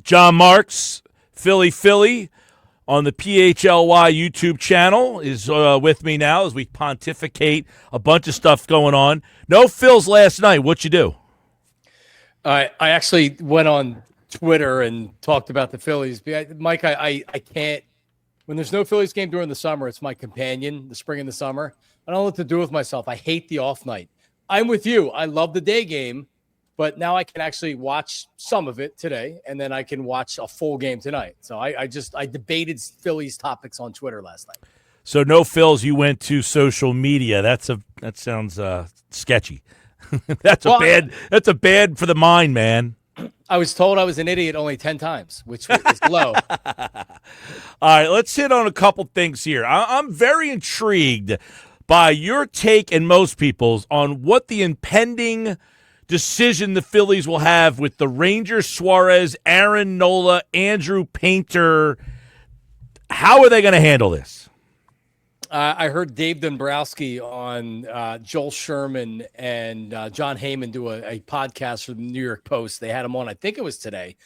Jon Marks, Philly, on the PHLY YouTube channel is with me now as we pontificate a bunch of stuff going on. No Phils last night. What'd you do? I actually went on Twitter and talked about the Phillies. Mike, I can't. When there's no Phillies game during the summer, it's my companion, the spring and the summer. I don't know what to do with myself. I hate the off night. I'm with you. I love the day game, but now I can actually watch some of it today, and then I can watch a full game tonight. So I debated Phillies topics on Twitter last night. So no Phils, you went to social media. That sounds sketchy. That's a bad for the mind, man. I was told I was an idiot only 10 times, which is low. All right, let's hit on a couple things here. I'm very intrigued by your take and most people's on what the impending decision the Phillies will have with the Ranger Suárez, Aaron Nola, Andrew Painter. How are they going to handle this? I heard Dave Dombrowski on Joel Sherman and John Heyman do a podcast for the New York Post. They had him on, I think it was today.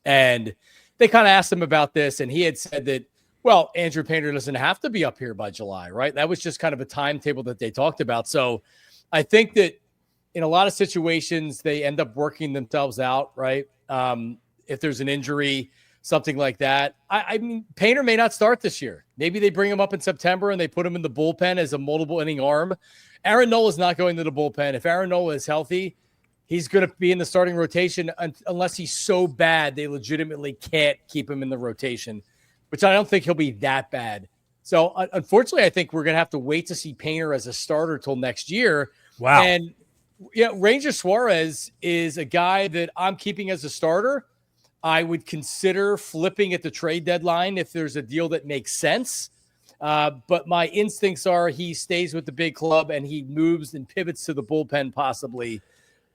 And they kind of asked him about this. And he had said that, well, Andrew Painter doesn't have to be up here by July, right? That was just kind of a timetable that they talked about. So I think that in a lot of situations, they end up working themselves out, right? If there's an injury, something like that. I mean, Painter may not start this year. Maybe they bring him up in September and they put him in the bullpen as a multiple inning arm. Aaron Nola is not going to the bullpen. If Aaron Nola is healthy, he's going to be in the starting rotation unless he's so bad they legitimately can't keep him in the rotation, which I don't think he'll be that bad. So unfortunately, I think we're going to have to wait to see Painter as a starter till next year. Wow. And yeah, Ranger Suárez is a guy that I'm keeping as a starter. I would consider flipping at the trade deadline if there's a deal that makes sense. But my instincts are he stays with the big club and he moves and pivots to the bullpen possibly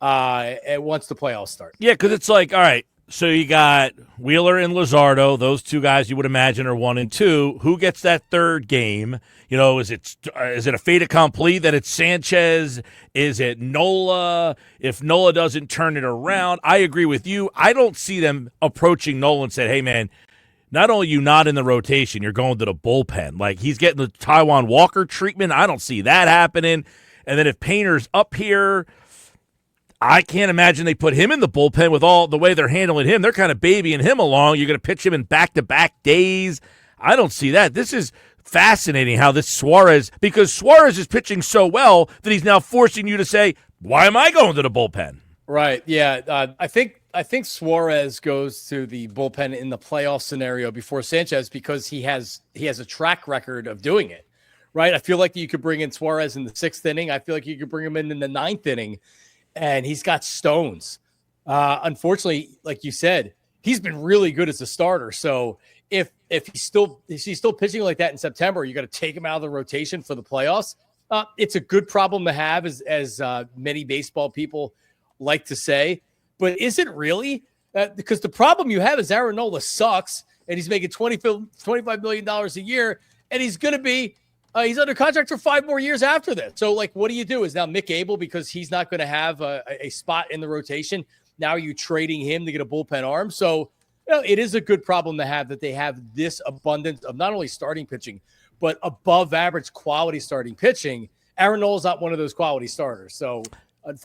once the playoffs start. Yeah, because it's like, all right, so you got Wheeler and Luzardo. Those two guys you would imagine are 1 and 2. Who gets that third game? You know, is it a fait accompli that it's Sanchez? Is it Nola? If Nola doesn't turn it around, I agree with you. I don't see them approaching Nola and said, hey, man, not only are you not in the rotation, you're going to the bullpen. Like, he's getting the Taiwan Walker treatment. I don't see that happening. And then if Painter's up here, I can't imagine they put him in the bullpen with all the way they're handling him. They're kind of babying him along. You're going to pitch him in back-to-back days. I don't see that. This is fascinating how this Suárez, because Suárez is pitching so well that he's now forcing you to say, why am I going to the bullpen? Right. Yeah. I think Suárez goes to the bullpen in the playoff scenario before Sanchez because he has a track record of doing it. Right. I feel like you could bring in Suárez in the 6th inning. I feel like you could bring him in the 9th inning, and he's got stones. Unfortunately, like you said, he's been really good as a starter. So if he's still pitching like that in September, you got to take him out of the rotation for the playoffs. It's a good problem to have, as many baseball people like to say. But is it really? Because the problem you have is Aaron Nola sucks, and he's making $25 million a year, and he's going to be he's under contract for 5 more years after this. So, like, what do you do? Is now Mick Abel, because he's not going to have a spot in the rotation, now you trading him to get a bullpen arm? So, you know, it is a good problem to have that they have this abundance of not only starting pitching, but above average quality starting pitching. Aaron Nola's not one of those quality starters. So,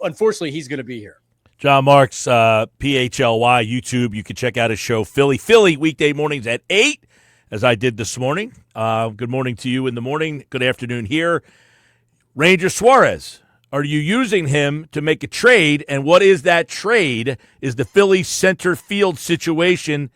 unfortunately, he's going to be here. Jon Marks, PHLY, YouTube. You can check out his show, Philly, weekday mornings at 8, as I did this morning. Good morning to you in the morning. Good afternoon here. Ranger Suárez, are you using him to make a trade? And what is that trade? Is the Phillies center field situation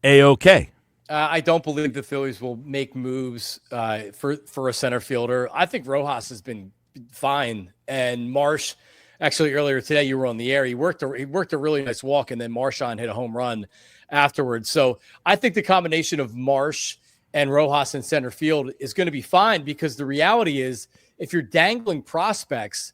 A-okay? I don't believe the Phillies will make moves for a center fielder. I think Rojas has been fine. And Marsh, actually earlier today, you were on the air. He worked a really nice walk, and then Marchand hit a home run afterwards. So I think the combination of Marsh and Rojas in center field is going to be fine, because the reality is if you're dangling prospects,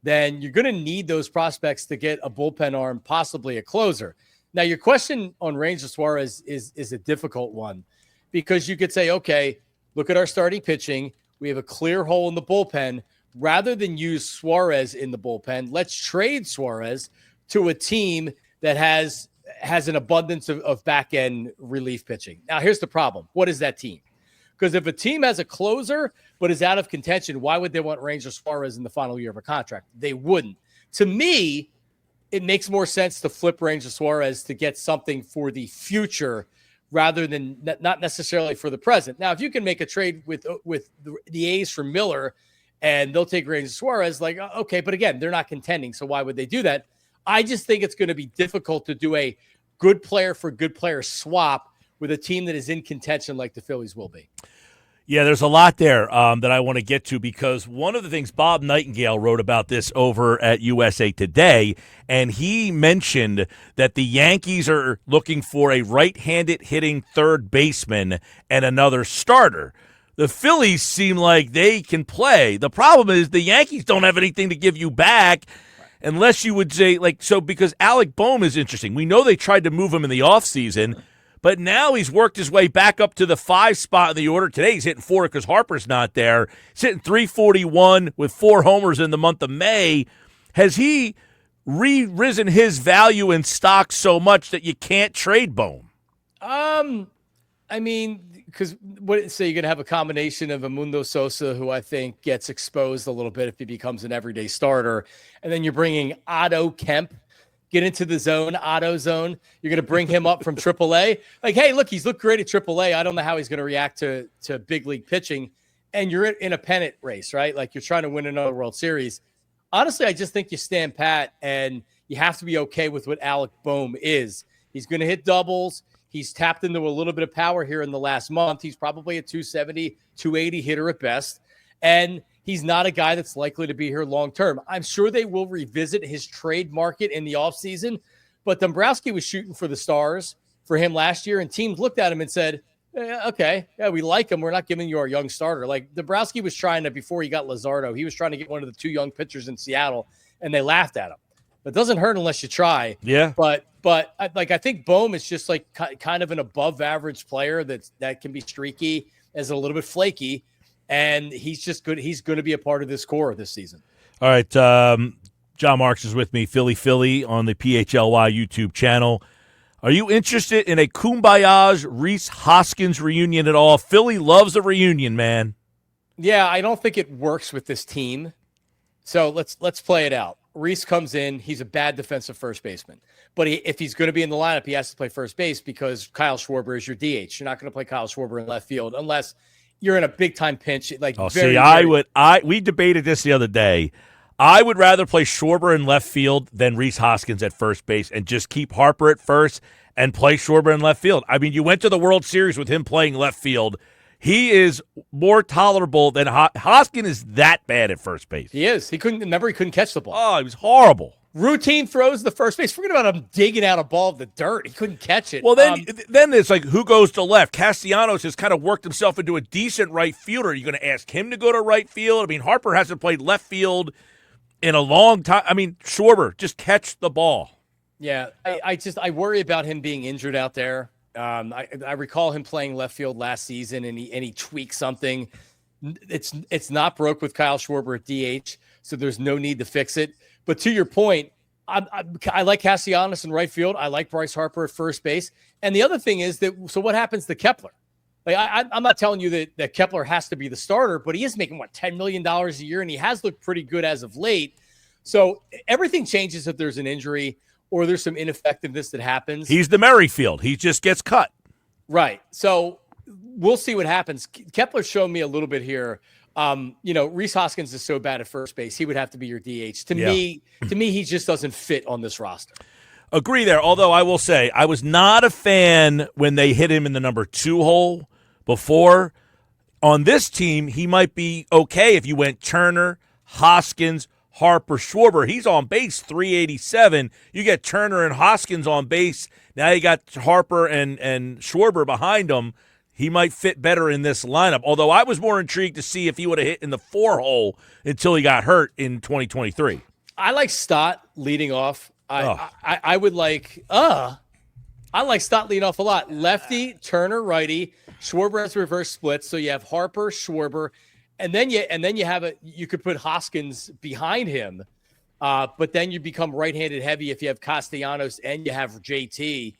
then you're going to need those prospects to get a bullpen arm, possibly a closer. Now, your question on Ranger Suárez is a difficult one, because you could say, okay, look at our starting pitching. We have a clear hole in the bullpen. Rather than use Suárez in the bullpen, let's trade Suárez to a team that has has an abundance of back end relief pitching. Now, here's the problem. What is that team? Because if a team has a closer but is out of contention, why would they want Ranger Suárez in the final year of a contract? They wouldn't. To me, it makes more sense to flip Ranger Suárez to get something for the future rather than not necessarily for the present. Now, if you can make a trade with the A's for Miller and they'll take Ranger Suárez, like, okay, but again, they're not contending, so why would they do that? I just think it's going to be difficult to do a good player for good player swap with a team that is in contention like the Phillies will be. Yeah, there's a lot there that I want to get to, because one of the things Bob Nightingale wrote about this over at USA Today, and he mentioned that the Yankees are looking for a right-handed hitting third baseman and another starter. The Phillies seem like they can play. The problem is the Yankees don't have anything to give you back, unless you would say, like, so because Alec Boehm is interesting. We know they tried to move him in the offseason, but now he's worked his way back up to the 5 spot in the order. Today he's hitting 4 because Harper's not there. He's hitting 341 with 4 homers in the month of May. Has he risen his value in stock so much that you can't trade Boehm? I mean, because so you're going to have a combination of Amundo Sosa, who I think gets exposed a little bit if he becomes an everyday starter. And then you're bringing Otto Kemp, get into the zone, Otto zone. You're going to bring him up from AAA. Like, hey, look, he's looked great at AAA. I don't know how he's going to react to big league pitching. And you're in a pennant race, right? Like, you're trying to win another World Series. Honestly, I just think you stand pat, and you have to be okay with what Alec Boehm is. He's going to hit doubles. He's tapped into a little bit of power here in the last month. He's probably a 270, 280 hitter at best. And he's not a guy that's likely to be here long-term. I'm sure they will revisit his trade market in the offseason, but Dombrowski was shooting for the stars for him last year, and teams looked at him and said, okay, yeah, we like him. We're not giving you our young starter. Like, Dombrowski was trying to, before he got Luzardo, he was trying to get one of the 2 young pitchers in Seattle, and they laughed at him. It doesn't hurt unless you try. Yeah. But I think Boehm is just like kind of an above average player that can be streaky, is a little bit flaky, and he's just good. He's going to be a part of this core this season. All right. Jon Marks is with me, Philly on the PHLY YouTube channel. Are you interested in a Kumbayas Rhys Hoskins reunion at all? Philly loves a reunion, man. Yeah, I don't think it works with this team. So let's play it out. Rhys comes in. He's a bad defensive first baseman. But if he's going to be in the lineup, he has to play first base because Kyle Schwarber is your DH. You're not going to play Kyle Schwarber in left field unless you're in a big-time pinch. Like, we debated this the other day. I would rather play Schwarber in left field than Rhys Hoskins at first base and just keep Harper at first and play Schwarber in left field. I mean, you went to the World Series with him playing left field. He is more tolerable than Hoskins is that bad at first base. He is. He couldn't catch the ball. Oh, he was horrible. Routine throws to the first base. Forget about him digging out a ball of the dirt. He couldn't catch it. Well, then it's like, who goes to left? Castellanos has kind of worked himself into a decent right fielder. Are you going to ask him to go to right field? I mean, Harper hasn't played left field in a long time. I mean, Schwarber, just catch the ball. Yeah, I worry about him being injured out there. I recall him playing left field last season, and he tweaked something. It's not broke with Kyle Schwarber at DH, so there's no need to fix it. But to your point, I like Castellanos in right field. I like Bryce Harper at first base. And the other thing is that, so what happens to Kepler? Like, I'm not telling you that Kepler has to be the starter, but he is making, $10 million a year, and he has looked pretty good as of late. So everything changes if there's an injury or there's some ineffectiveness that happens. He's the Merrifield. He just gets cut. Right. So we'll see what happens. Kepler's shown me a little bit here. Rhys Hoskins is so bad at first base, he would have to be your DH. To me, he just doesn't fit on this roster. Agree there. Although I will say, I was not a fan when they hit him in the number 2 hole before. On this team, he might be okay if you went Turner, Hoskins, Harper, Schwarber. He's on base 387. You get Turner and Hoskins on base. Now you got Harper and Schwarber behind him. He might fit better in this lineup, although I was more intrigued to see if he would have hit in the 4 hole until he got hurt in 2023. I like Stott leading off. I like Stott leading off a lot. Lefty, Turner, righty. Schwarber has reverse splits, so you have Harper, Schwarber, and then you could put Hoskins behind him. But then you become right-handed heavy if you have Castellanos and you have JT,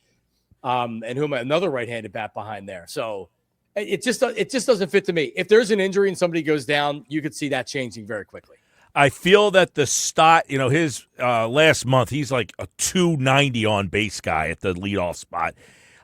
and another right-handed bat behind there. So it just doesn't fit to me. If there's an injury and somebody goes down, you could see that changing very quickly. I feel that the Stott, his last month, he's like a 290 on base guy at the leadoff spot.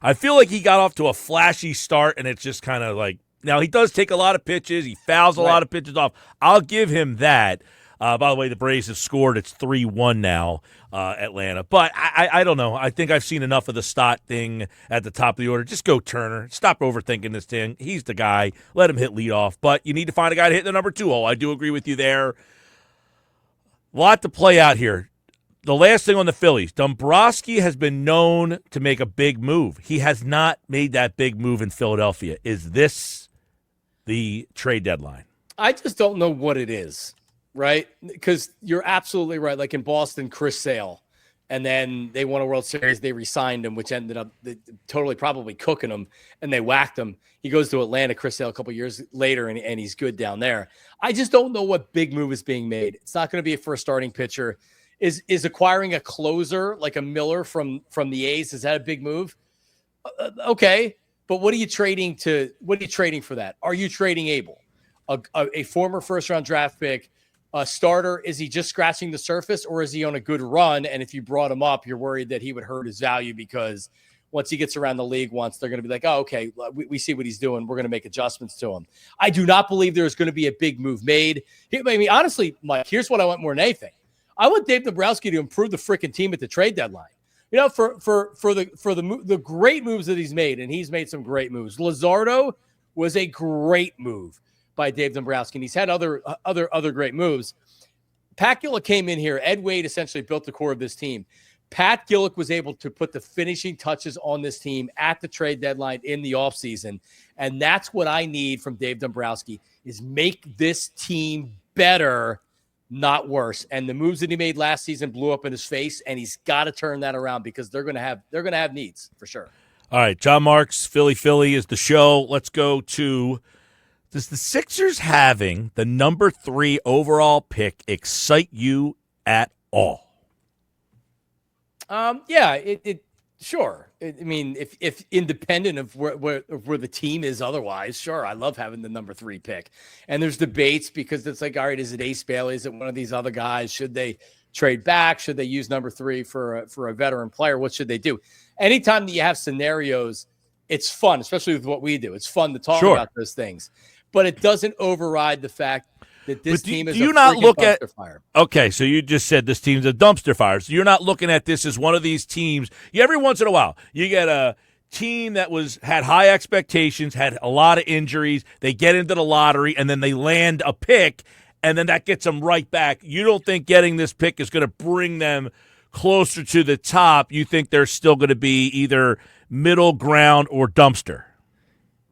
I feel like he got off to a flashy start, and it's just kind of like, now he does take a lot of pitches. He fouls a lot of pitches off. I'll give him that. By the way, the Braves have scored. It's 3-1 now, Atlanta. But I don't know. I think I've seen enough of the Stott thing at the top of the order. Just go Turner. Stop overthinking this thing. He's the guy. Let him hit leadoff. But you need to find a guy to hit the number 2 hole. I do agree with you there. A lot to play out here. The last thing on the Phillies, Dombrowski has been known to make a big move. He has not made that big move in Philadelphia. Is this the trade deadline? I just don't know what it is, right? Because you're absolutely right. Like in Boston, Chris Sale, and then they won a World Series. They re-signed him, which ended up totally probably cooking him, and they whacked him. He goes to Atlanta, Chris Sale, a couple years later, and he's good down there. I just don't know what big move is being made. It's not going to be for a starting pitcher. Is acquiring a closer like a Miller from the A's, is that a big move? Okay, but what are you trading for that? Are you trading Abel, a former first-round draft pick, a starter? Is he just scratching the surface, or is he on a good run? And if you brought him up, you're worried that he would hurt his value because once he gets around the league once, they're going to be like, oh, okay, we see what he's doing. We're going to make adjustments to him. I do not believe there's going to be a big move made. I mean, honestly, Mike, here's what I want more than anything. I want Dave Dombrowski to improve the freaking team at the trade deadline. For the great moves that he's made, and he's made some great moves. Luzardo was a great move by Dave Dombrowski, and he's had other great moves. Pat Gillick came in here. Ed Wade essentially built the core of this team. Pat Gillick was able to put the finishing touches on this team at the trade deadline in the offseason, and that's what I need from Dave Dombrowski, is make this team better, not worse. And the moves that he made last season blew up in his face, and he's got to turn that around because they're going to have needs for sure. All right, Jon Marks, Philly is the show. Let's go to, does the Sixers having the number 3 overall pick excite you at all? Yeah, it sure. I mean, if independent of where the team is otherwise, sure. I love having the number 3 pick. And there's debates because it's like, all right, is it Ace Bailey? Is it one of these other guys? Should they trade back? Should they use number 3 for a veteran player? What should they do? Anytime that you have scenarios, it's fun, especially with what we do. It's fun to talk about those things. But it doesn't override the fact that this team is a dumpster fire. Okay, so you just said this team's a dumpster fire. So you're not looking at this as one of these teams. Every once in a while, you get a team that had high expectations, had a lot of injuries. They get into the lottery, and then they land a pick, and then that gets them right back. You don't think getting this pick is going to bring them closer to the top. You think they're still going to be either middle ground or dumpster.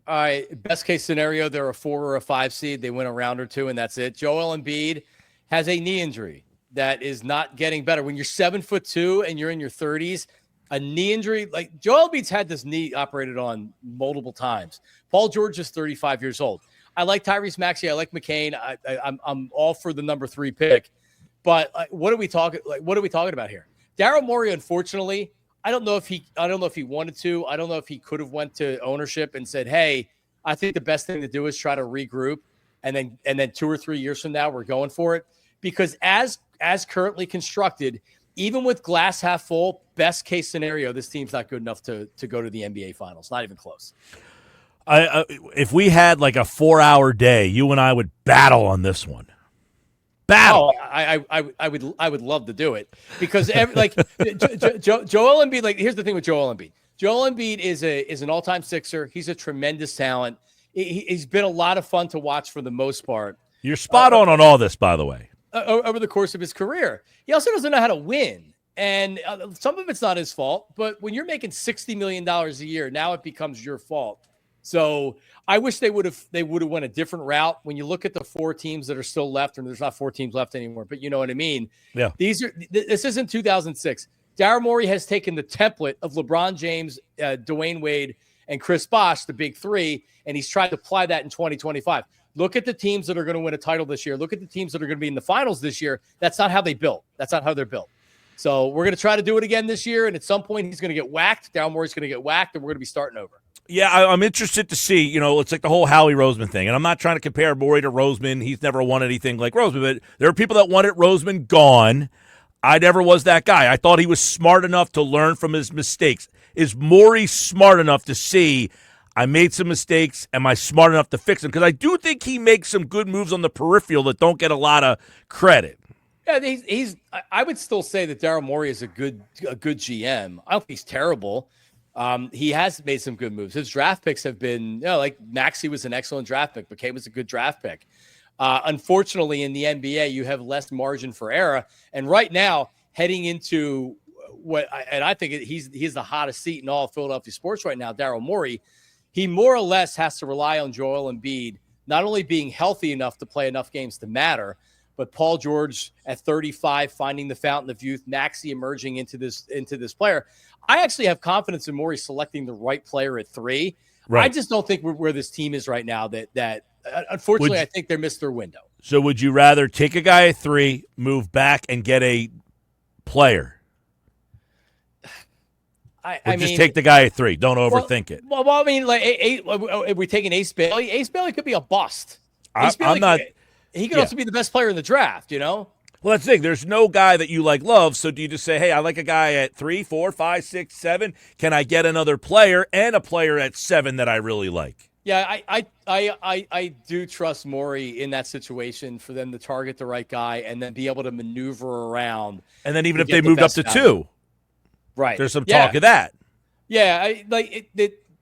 All right, best case scenario, they're a 4 or a 5 seed. They win a round or 2, and that's it. Joel Embiid has a knee injury that is not getting better. When you're 7'2" and you're in your 30s, a knee injury, like Joel Embiid's had this knee operated on multiple times. Paul George is 35 years old. I like Tyrese Maxey. I like McCain. I'm all for the number 3 pick. But what are we talking about here? Daryl Morey, unfortunately, I don't know if he wanted to. I don't know if he could have went to ownership and said, "Hey, I think the best thing to do is try to regroup, and then 2 or 3 years from now we're going for it." Because as currently constructed, even with glass half full, best case scenario, this team's not good enough to go to the NBA Finals. Not even close. If we had like a 4-hour day, you and I would battle on this one. Battle. Oh, I would love to do it because Joel Embiid. Like, here's the thing with Joel Embiid. Joel Embiid is an all-time Sixer. He's a tremendous talent. He's been a lot of fun to watch for the most part. You're spot on all this, by the way. Over the course of his career, he also doesn't know how to win, and some of it's not his fault. But when you're making $60 million a year, now it becomes your fault. So I wish they would have went a different route. When you look at the 4 teams that are still left, and there's not 4 teams left anymore, but you know what I mean? Yeah. This isn't 2006. Daryl Morey has taken the template of LeBron James, Dwayne Wade, and Chris Bosh, the big 3, and he's tried to apply that in 2025. Look at the teams that are going to win a title this year. Look at the teams that are going to be in the finals this year. That's not how they built. That's not how they're built. So we're going to try to do it again this year, and at some point he's going to get whacked. Daryl Morey's going to get whacked, and we're going to be starting over. Yeah, I'm interested to see, it's like the whole Howie Roseman thing. And I'm not trying to compare Morey to Roseman. He's never won anything like Roseman. But there are people that wanted Roseman gone. I never was that guy. I thought he was smart enough to learn from his mistakes. Is Morey smart enough to see, I made some mistakes, am I smart enough to fix them? Because I do think he makes some good moves on the peripheral that don't get a lot of credit. Yeah, I would still say that Daryl Morey is a good GM. I don't think he's terrible. He has made some good moves. His draft picks have been, like Maxey was an excellent draft pick. McKay was a good draft pick. Unfortunately, in the NBA, you have less margin for error. And right now, heading into I think he's the hottest seat in all of Philadelphia sports right now, Daryl Morey, he more or less has to rely on Joel Embiid not only being healthy enough to play enough games to matter, but Paul George at 35 finding the fountain of youth, Maxey emerging into this player. I actually have confidence in Morey selecting the right player at 3. Right. I just don't think where this team is right now that unfortunately I think they missed their window. So would you rather take a guy at 3, move back, and get a player? I mean, take the guy at 3. Don't overthink it. Well, I mean, like, if we taking Ace Bailey, Ace Bailey could be a bust. I'm not. He could also be the best player in the draft, Well, that's the thing. There's no guy that you love. So do you just say, hey, I like a guy at 3, 4, 5, 6, 7. Can I get another player and a player at 7 that I really like? Yeah, I do trust Morey in that situation for them to target the right guy and then be able to maneuver around. And then even if they moved up to 2. Right. There's some talk of that. Yeah,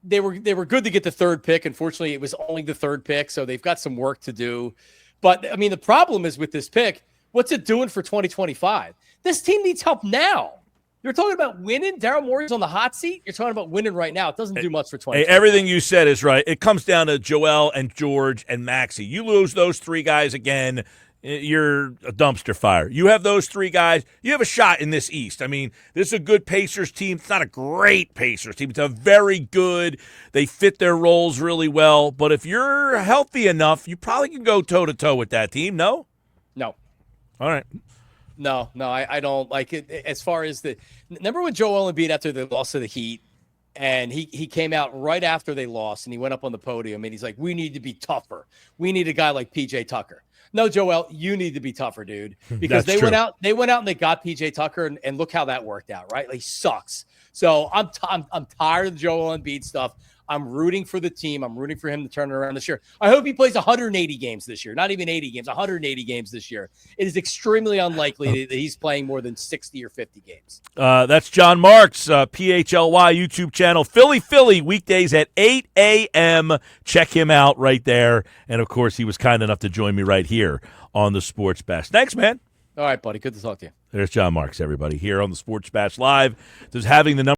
they were good to get the 3rd pick. Unfortunately, it was only the 3rd pick, so they've got some work to do. But, I mean, the problem is with this pick, what's it doing for 2025? This team needs help now. You're talking about winning. Daryl Morey's on the hot seat. You're talking about winning right now. It doesn't do much for 2025. Hey, everything you said is right. It comes down to Joel and George and Maxey. You lose those 3 guys again, you're a dumpster fire. You have those 3 guys, you have a shot in this East. I mean, this is a good Pacers team. It's not a great Pacers team. It's a very good. They fit their roles really well. But if you're healthy enough, you probably can go toe-to-toe with that team, no? No. All right. No, I don't like it. As far as remember when Joel Embiid after the loss of the Heat, and he came out right after they lost, and he went up on the podium, and he's like, we need to be tougher. We need a guy like PJ Tucker. No, Joel, you need to be tougher, dude. Because they went out and they got PJ Tucker, and look how that worked out, right? Like, he sucks. So I'm tired of the Joel Embiid stuff. I'm rooting for the team. I'm rooting for him to turn it around this year. I hope he plays 180 games this year, not even 80 games, 180 games this year. It is extremely unlikely that he's playing more than 60 or 50 games. That's Jon Marks, PHLY YouTube channel, Philly, weekdays at 8 a.m. Check him out right there. And, of course, he was kind enough to join me right here on the Sports Bash. Thanks, man. All right, buddy. Good to talk to you. There's Jon Marks, everybody, here on the Sports Bash Live. There's having the number.